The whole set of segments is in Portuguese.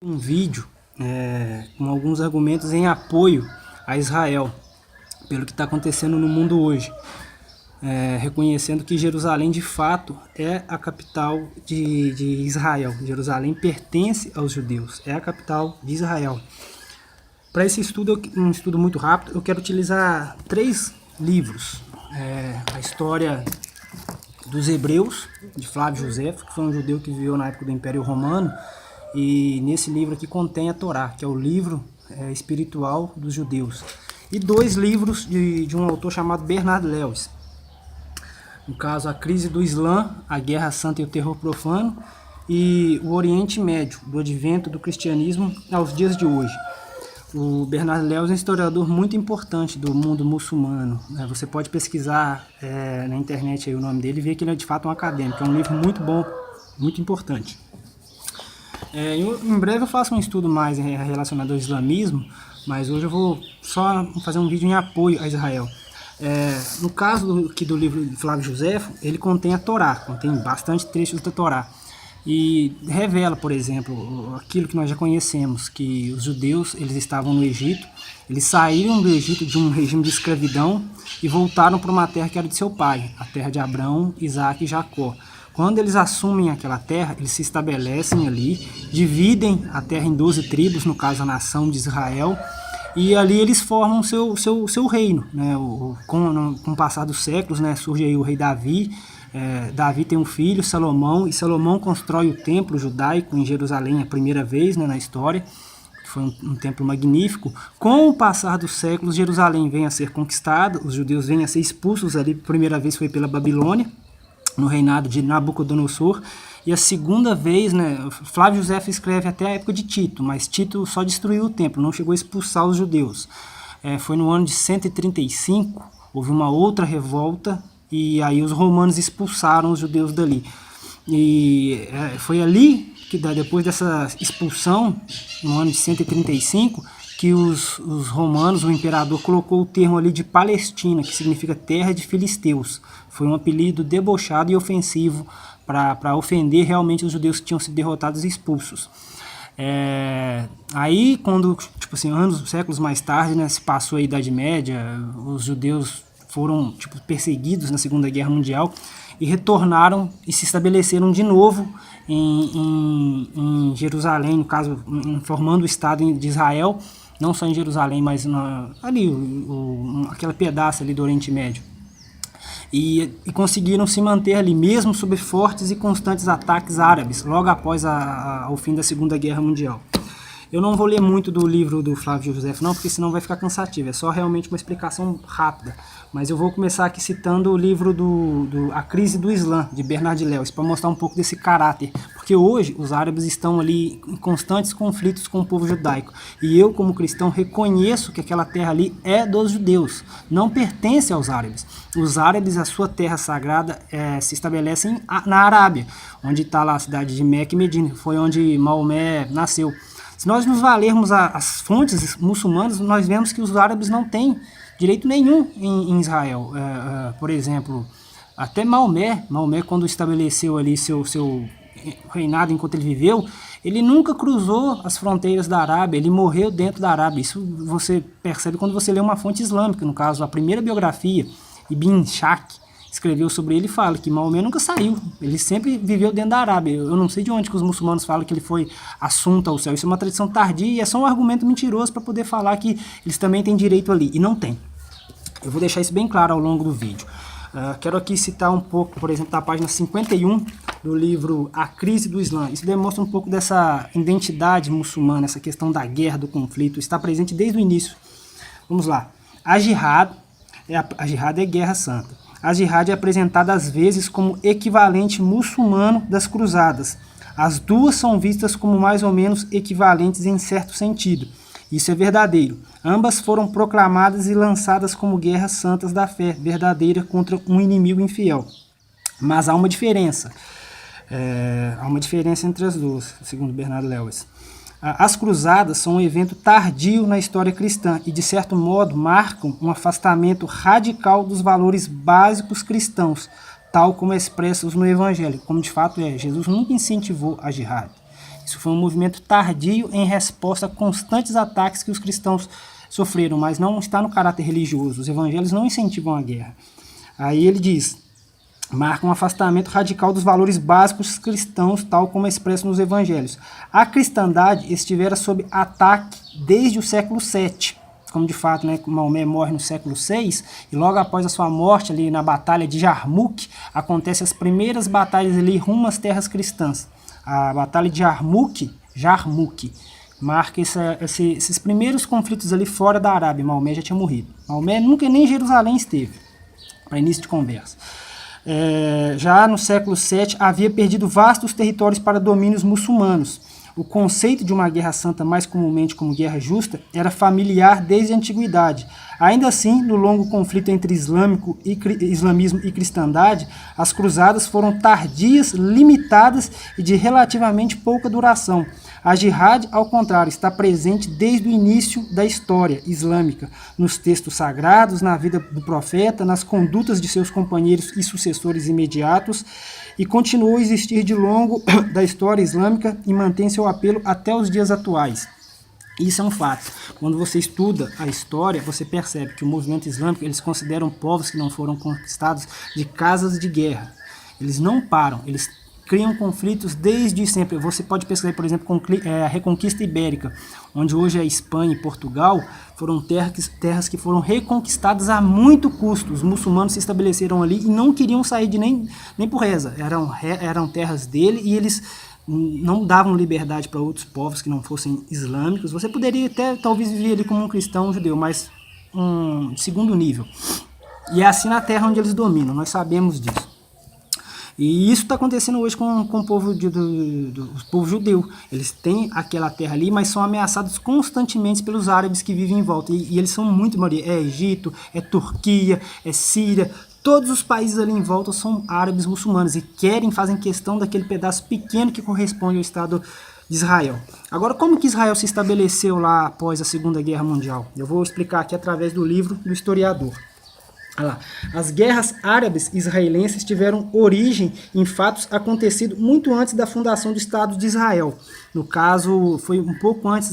Um vídeo com alguns argumentos em apoio a Israel, pelo que está acontecendo no mundo hoje, reconhecendo que Jerusalém de fato é a capital de Israel. Jerusalém pertence aos judeus, é a capital de Israel. Para esse estudo, um estudo muito rápido, eu quero utilizar 3 livros. A história dos Hebreus, de Flávio Josefo, que foi um judeu que viveu na época do Império Romano, e nesse livro aqui contém a Torá, que é o livro espiritual dos judeus. E 2 livros de um autor chamado Bernard Lewis. No caso, A Crise do Islã, A Guerra Santa e o Terror Profano, e O Oriente Médio, do advento do cristianismo aos dias de hoje. O Bernard Lewis é um historiador muito importante do mundo muçulmano. Você pode pesquisar na internet aí o nome dele e ver que ele é de fato um acadêmico. É um livro muito bom, muito importante. Em breve eu faço um estudo mais relacionado ao islamismo, mas hoje eu vou só fazer um vídeo em apoio a Israel. No caso do livro de Flávio Josefo, ele contém a Torá, contém bastante trechos da Torá. E revela, por exemplo, aquilo que nós já conhecemos, que os judeus eles estavam no Egito, eles saíram do Egito de um regime de escravidão e voltaram para uma terra que era de seu pai, a terra de Abraão, Isaac e Jacó. Quando eles assumem aquela terra, eles se estabelecem ali, dividem a terra em 12 tribos, no caso a nação de Israel, e ali eles formam seu reino. Né? Com o passar dos séculos, né, surge aí o rei Davi. Davi tem um filho, Salomão, e Salomão constrói o templo judaico em Jerusalém a primeira vez, né, na história, que foi um templo magnífico. Com o passar dos séculos, Jerusalém vem a ser conquistada, os judeus vêm a ser expulsos ali, a primeira vez foi pela Babilônia, no reinado de Nabucodonosor, e a segunda vez, né, Flávio Josefo escreve até a época de Tito, mas Tito só destruiu o templo, não chegou a expulsar os judeus. Foi no ano de 135, houve uma outra revolta, e aí os romanos expulsaram os judeus dali. E foi ali que, depois dessa expulsão, no ano de 135, que os romanos, o imperador, colocou o termo ali de Palestina, que significa terra de filisteus. Foi um apelido debochado e ofensivo para ofender realmente os judeus que tinham sido derrotados e expulsos. Aí, quando, tipo assim, séculos mais tarde, né, se passou a Idade Média, os judeus foram perseguidos na Segunda Guerra Mundial e retornaram e se estabeleceram de novo em Jerusalém, no caso, formando o Estado de Israel, não só em Jerusalém, mas ali, aquele pedaço ali do Oriente Médio. E conseguiram se manter ali, mesmo sob fortes e constantes ataques árabes, logo após o fim da Segunda Guerra Mundial. Eu não vou ler muito do livro do Flávio Josefo não, porque senão vai ficar cansativo, é só realmente uma explicação rápida. Mas eu vou começar aqui citando o livro A Crise do Islã, de Bernard Lewis, para mostrar um pouco desse caráter. Porque hoje os árabes estão ali em constantes conflitos com o povo judaico. E eu, como cristão, reconheço que aquela terra ali é dos judeus, não pertence aos árabes. Os árabes, a sua terra sagrada, se estabelecem na Arábia, onde está lá a cidade de Meca e Medina, foi onde Maomé nasceu. Se nós nos valermos as fontes muçulmanas, nós vemos que os árabes não têm direito nenhum em Israel. Por exemplo, até Maomé, quando estabeleceu ali seu reinado enquanto ele viveu, ele nunca cruzou as fronteiras da Arábia, ele morreu dentro da Arábia. Isso você percebe quando você lê uma fonte islâmica, no caso, a primeira biografia, Ibn Shaq, escreveu sobre ele e fala que Maomé nunca saiu, ele sempre viveu dentro da Arábia. Eu não sei de onde que os muçulmanos falam que ele foi assunto ao céu, isso é uma tradição tardia e é só um argumento mentiroso para poder falar que eles também têm direito ali, e não tem. Eu vou deixar isso bem claro ao longo do vídeo. Quero aqui citar um pouco, por exemplo, da página 51 do livro A Crise do Islã. Isso demonstra um pouco dessa identidade muçulmana, essa questão da guerra, do conflito, está presente desde o início. Vamos lá. A jihad é guerra santa. A jihad é apresentada às vezes como equivalente muçulmano das cruzadas. As duas são vistas como mais ou menos equivalentes em certo sentido. Isso é verdadeiro. Ambas foram proclamadas e lançadas como guerras santas da fé verdadeira contra um inimigo infiel. Mas há uma diferença. Há uma diferença entre as duas, segundo Bernard Lewis. As cruzadas são um evento tardio na história cristã e, de certo modo, marcam um afastamento radical dos valores básicos cristãos, tal como expressos no Evangelho, como de fato é. Jesus nunca incentivou a jihad. Isso foi um movimento tardio em resposta a constantes ataques que os cristãos sofreram, mas não está no caráter religioso. Os evangelhos não incentivam a guerra. Aí ele diz: marca um afastamento radical dos valores básicos cristãos, tal como é expresso nos evangelhos. A cristandade estivera sob ataque desde o século VII, como de fato, né, Maomé morre no século VI, e logo após a sua morte, ali na batalha de Jarmuk, acontecem as primeiras batalhas ali rumo às terras cristãs. A batalha de Jarmuk marca esses primeiros conflitos ali fora da Arábia. Maomé já tinha morrido. Maomé nunca nem em Jerusalém esteve, para início de conversa. Já no século VII havia perdido vastos territórios para domínios muçulmanos. O conceito de uma guerra santa, mais comumente como guerra justa, era familiar desde a antiguidade. Ainda assim, no longo conflito entre islamismo e cristandade, as cruzadas foram tardias, limitadas e de relativamente pouca duração. A jihad, ao contrário, está presente desde o início da história islâmica, nos textos sagrados, na vida do profeta, nas condutas de seus companheiros e sucessores imediatos, e continuou a existir de longo da história islâmica e mantém seu apelo até os dias atuais. Isso é um fato. Quando você estuda a história, você percebe que o movimento islâmico, eles consideram povos que não foram conquistados de casas de guerra. Eles não param, eles criam conflitos desde sempre. Você pode pesquisar, por exemplo, a Reconquista Ibérica, onde hoje é Espanha e Portugal, foram terras que foram reconquistadas a muito custo. Os muçulmanos se estabeleceram ali e não queriam sair de nem por reza. Eram terras dele e eles não davam liberdade para outros povos que não fossem islâmicos. Você poderia até talvez viver ali como um cristão, um judeu, mas de segundo nível. E é assim na terra onde eles dominam, nós sabemos disso. E isso está acontecendo hoje com o povo, o povo judeu. Eles têm aquela terra ali, mas são ameaçados constantemente pelos árabes que vivem em volta. E eles são muito maioria. É Egito, é Turquia, é Síria. Todos os países ali em volta são árabes muçulmanos e fazem questão daquele pedaço pequeno que corresponde ao Estado de Israel. Agora, como que Israel se estabeleceu lá após a Segunda Guerra Mundial? Eu vou explicar aqui através do livro do historiador. Olha lá. As guerras árabes israelenses tiveram origem em fatos acontecidos muito antes da fundação do Estado de Israel. No caso, foi um pouco antes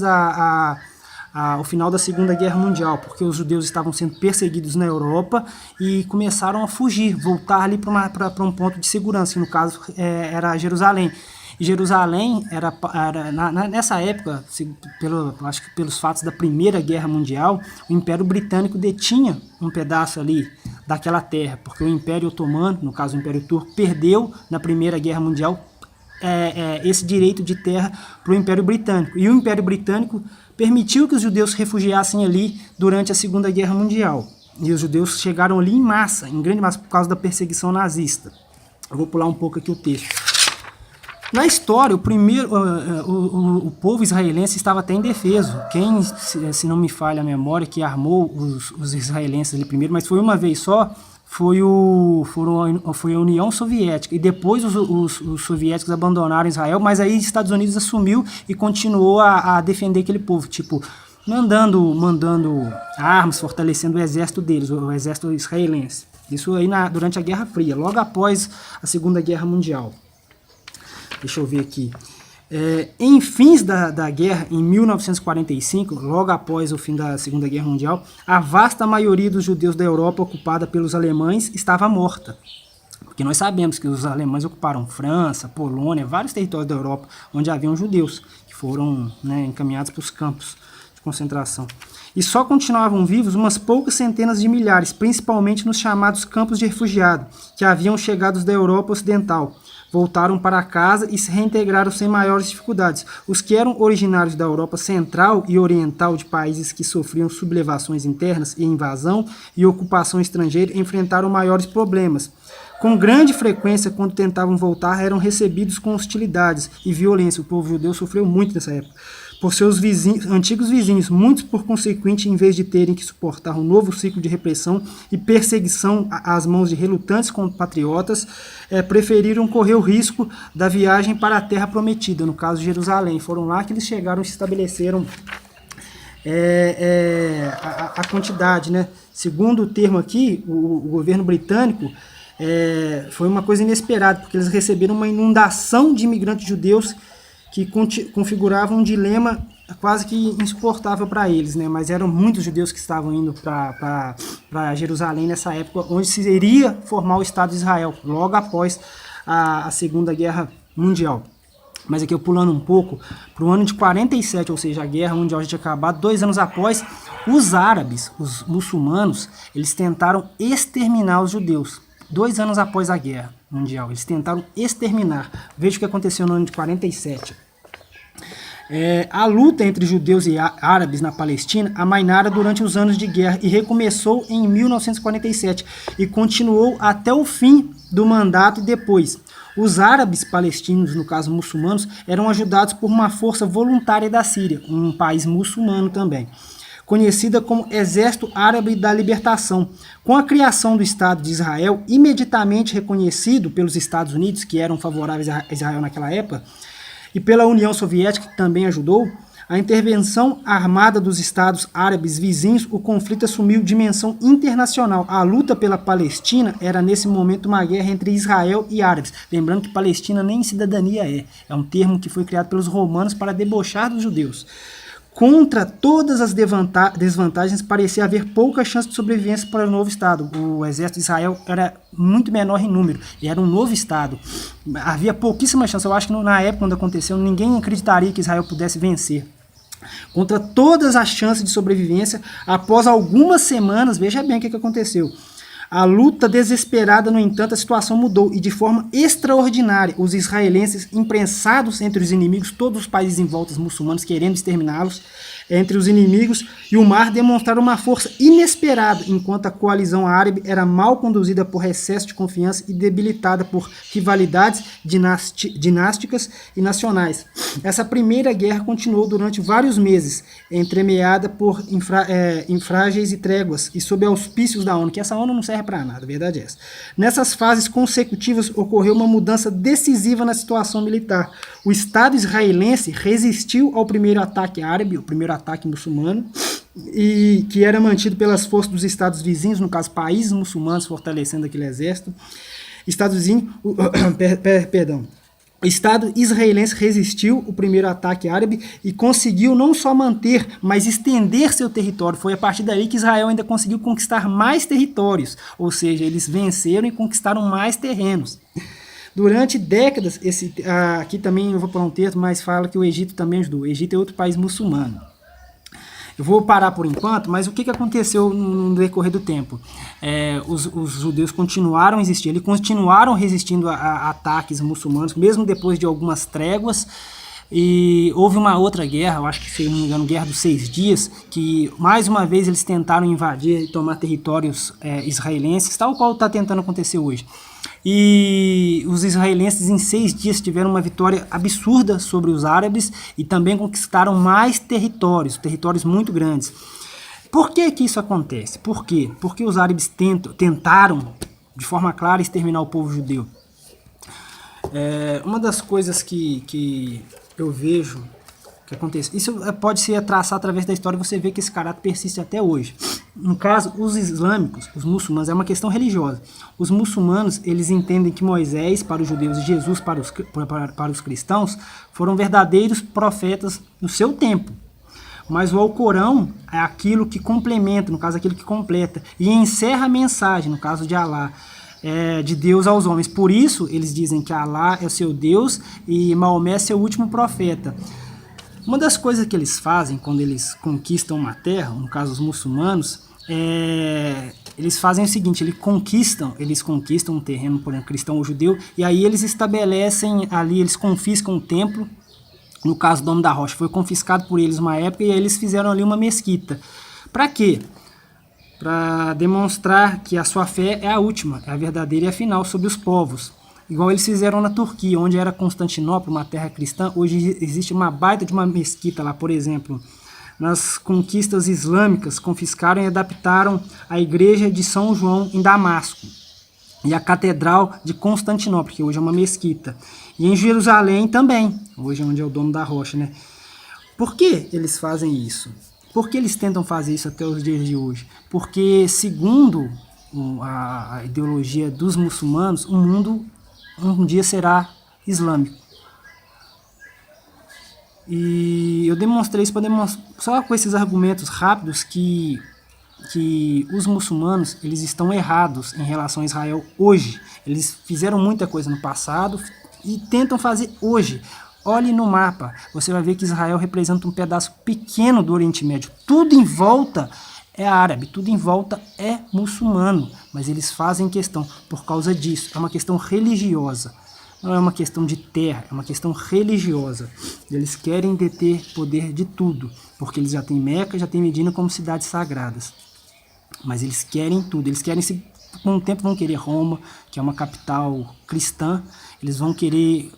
o final da Segunda Guerra Mundial, porque os judeus estavam sendo perseguidos na Europa e começaram a fugir, voltar ali para um ponto de segurança, que no caso era Jerusalém. E Jerusalém nessa época, acho que pelos fatos da Primeira Guerra Mundial, o Império Britânico detinha um pedaço ali daquela terra, porque o Império Otomano, no caso o Império Turco, perdeu na Primeira Guerra Mundial esse direito de terra para o Império Britânico. E o Império Britânico permitiu que os judeus se refugiassem ali durante a Segunda Guerra Mundial. E os judeus chegaram ali em massa, em grande massa, por causa da perseguição nazista. Eu vou pular um pouco aqui o texto. Na história, o povo israelense estava até indefeso. Quem, se não me falha a memória, que armou os israelenses ali primeiro, mas foi uma vez só, foi a União Soviética. E depois os soviéticos abandonaram Israel, mas aí os Estados Unidos assumiu e continuou a defender aquele povo, tipo, mandando armas, fortalecendo o exército deles, o exército israelense. Isso aí durante a Guerra Fria, logo após a Segunda Guerra Mundial. Deixa eu ver aqui. Em fins da guerra, em 1945, logo após o fim da Segunda Guerra Mundial, a vasta maioria dos judeus da Europa ocupada pelos alemães estava morta. Porque nós sabemos que os alemães ocuparam França, Polônia, vários territórios da Europa, onde haviam judeus, que foram encaminhados para os campos de concentração. E só continuavam vivos umas poucas centenas de milhares, principalmente nos chamados campos de refugiado, que haviam chegado da Europa Ocidental. Voltaram para casa e se reintegraram sem maiores dificuldades. Os que eram originários da Europa Central e Oriental, de países que sofriam sublevações internas e invasão e ocupação estrangeira, enfrentaram maiores problemas. Com grande frequência, quando tentavam voltar, eram recebidos com hostilidades e violência. O povo judeu sofreu muito nessa época. Por seus antigos vizinhos, muitos, por consequente, em vez de terem que suportar um novo ciclo de repressão e perseguição às mãos de relutantes compatriotas, preferiram correr o risco da viagem para a Terra Prometida, no caso de Jerusalém. Foram lá que eles chegaram e se estabeleceram a quantidade, né? Segundo o termo aqui, o governo britânico, foi uma coisa inesperada, porque eles receberam uma inundação de imigrantes judeus que configurava um dilema quase que insuportável para eles, né? Mas eram muitos judeus que estavam indo para Jerusalém nessa época, onde se iria formar o Estado de Israel, logo após a Segunda Guerra Mundial. Mas aqui eu pulando um pouco, para o ano de 47, ou seja, a Guerra Mundial já tinha acabado, 2 anos após, os árabes, os muçulmanos, eles tentaram exterminar os judeus. 2 anos após a Guerra Mundial, eles tentaram exterminar. Veja o que aconteceu no ano de 47. A luta entre judeus e árabes na Palestina amainara durante os anos de guerra e recomeçou em 1947 e continuou até o fim do mandato e depois. Os árabes palestinos, no caso muçulmanos, eram ajudados por uma força voluntária da Síria, um país muçulmano também, conhecida como Exército Árabe da Libertação. Com a criação do Estado de Israel, imediatamente reconhecido pelos Estados Unidos, que eram favoráveis a Israel naquela época, e pela União Soviética, que também ajudou, a intervenção armada dos Estados Árabes vizinhos, o conflito assumiu dimensão internacional. A luta pela Palestina era, nesse momento, uma guerra entre Israel e árabes. Lembrando que Palestina nem cidadania é um termo que foi criado pelos romanos para debochar dos judeus. Contra todas as desvantagens, parecia haver pouca chance de sobrevivência para o novo Estado. O exército de Israel era muito menor em número, e era um novo Estado. Havia pouquíssima chance. Eu acho que na época, quando aconteceu, ninguém acreditaria que Israel pudesse vencer. Contra todas as chances de sobrevivência, após algumas semanas, veja bem o que aconteceu. A luta desesperada, no entanto, a situação mudou e de forma extraordinária. Os israelenses, imprensados entre os inimigos, todos os países em volta, os muçulmanos querendo exterminá-los, entre os inimigos e o mar, demonstraram uma força inesperada, enquanto a coalizão árabe era mal conduzida por excesso de confiança e debilitada por rivalidades dinásticas e nacionais. Essa primeira guerra continuou durante vários meses, entremeada por infrágeis e tréguas, e sob auspícios da ONU, que essa ONU não serve para nada, a verdade é essa. Nessas fases consecutivas ocorreu uma mudança decisiva na situação militar. O Estado israelense resistiu ao primeiro ataque árabe, o primeiro ataque muçulmano, e que era mantido pelas forças dos estados vizinhos, no caso países muçulmanos fortalecendo aquele exército. Estados vizinhos, o Estado israelense resistiu ao primeiro ataque árabe e conseguiu não só manter, mas estender seu território. Foi a partir daí que Israel ainda conseguiu conquistar mais territórios, ou seja, eles venceram e conquistaram mais terrenos. Durante décadas, aqui também eu vou pôr um texto, mas fala que o Egito também ajudou. O Egito é outro país muçulmano. Eu vou parar por enquanto, mas o que aconteceu no decorrer do tempo? Os judeus continuaram a existir, eles continuaram resistindo a ataques muçulmanos, mesmo depois de algumas tréguas. E houve uma outra guerra, eu acho que, se não me engano, Guerra dos 6 Dias, que mais uma vez eles tentaram invadir e tomar territórios israelenses, tal qual está tentando acontecer hoje. E os israelenses em 6 dias tiveram uma vitória absurda sobre os árabes e também conquistaram mais territórios muito grandes. Por que isso acontece? Por quê? Porque os árabes tentaram, de forma clara, exterminar o povo judeu. Uma das coisas que eu vejo que acontece, isso pode ser traçado através da história, você vê que esse caráter persiste até hoje. No caso, os islâmicos, os muçulmanos, é uma questão religiosa. Os muçulmanos, eles entendem que Moisés para os judeus e Jesus para os cristãos foram verdadeiros profetas no seu tempo. Mas o Alcorão é aquilo que complementa, no caso, aquilo que completa, e encerra a mensagem, no caso de Alá, de Deus aos homens. Por isso, eles dizem que Alá é o seu Deus e Maomé é seu último profeta. Uma das coisas que eles fazem quando eles conquistam uma terra, no caso os muçulmanos, eles fazem o seguinte: eles conquistam um terreno, por exemplo, cristão ou judeu, e aí eles estabelecem ali, eles confiscam o templo. No caso do Dom da Rocha, foi confiscado por eles uma época, e aí eles fizeram ali uma mesquita. Para quê? Para demonstrar que a sua fé é a última, é a verdadeira e a final sobre os povos. Igual eles fizeram na Turquia, onde era Constantinopla, uma terra cristã. Hoje existe uma baita de uma mesquita lá, por exemplo. Nas conquistas islâmicas, confiscaram e adaptaram a igreja de São João em Damasco e a catedral de Constantinopla, que hoje é uma mesquita. E em Jerusalém também, hoje é onde é o Domo da Rocha, né? Por que eles fazem isso? Por que eles tentam fazer isso até os dias de hoje? Porque, segundo a ideologia dos muçulmanos, o mundo um dia será islâmico. E eu demonstrei isso só com esses argumentos rápidos que os muçulmanos eles estão errados em relação a Israel hoje. Eles fizeram muita coisa no passado e tentam fazer hoje. Olhe no mapa, você vai ver que Israel representa um pedaço pequeno do Oriente Médio. Tudo em volta é árabe, tudo em volta é muçulmano, mas eles fazem questão por causa disso. É uma questão religiosa, não é uma questão de terra, é uma questão religiosa. Eles querem deter poder de tudo, porque eles já têm Meca, já têm Medina como cidades sagradas. Mas eles querem tudo, eles querem se com o tempo vão querer Roma, que é uma capital cristã, eles vão querer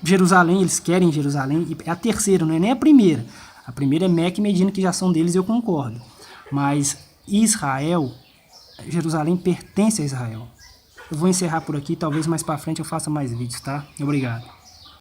Jerusalém, eles querem Jerusalém, é a terceira, não é nem a primeira. A primeira é Meca e Medina, que já são deles, eu concordo. Mas Israel, Jerusalém pertence a Israel. Eu vou encerrar por aqui, talvez mais para frente eu faça mais vídeos, tá? Obrigado.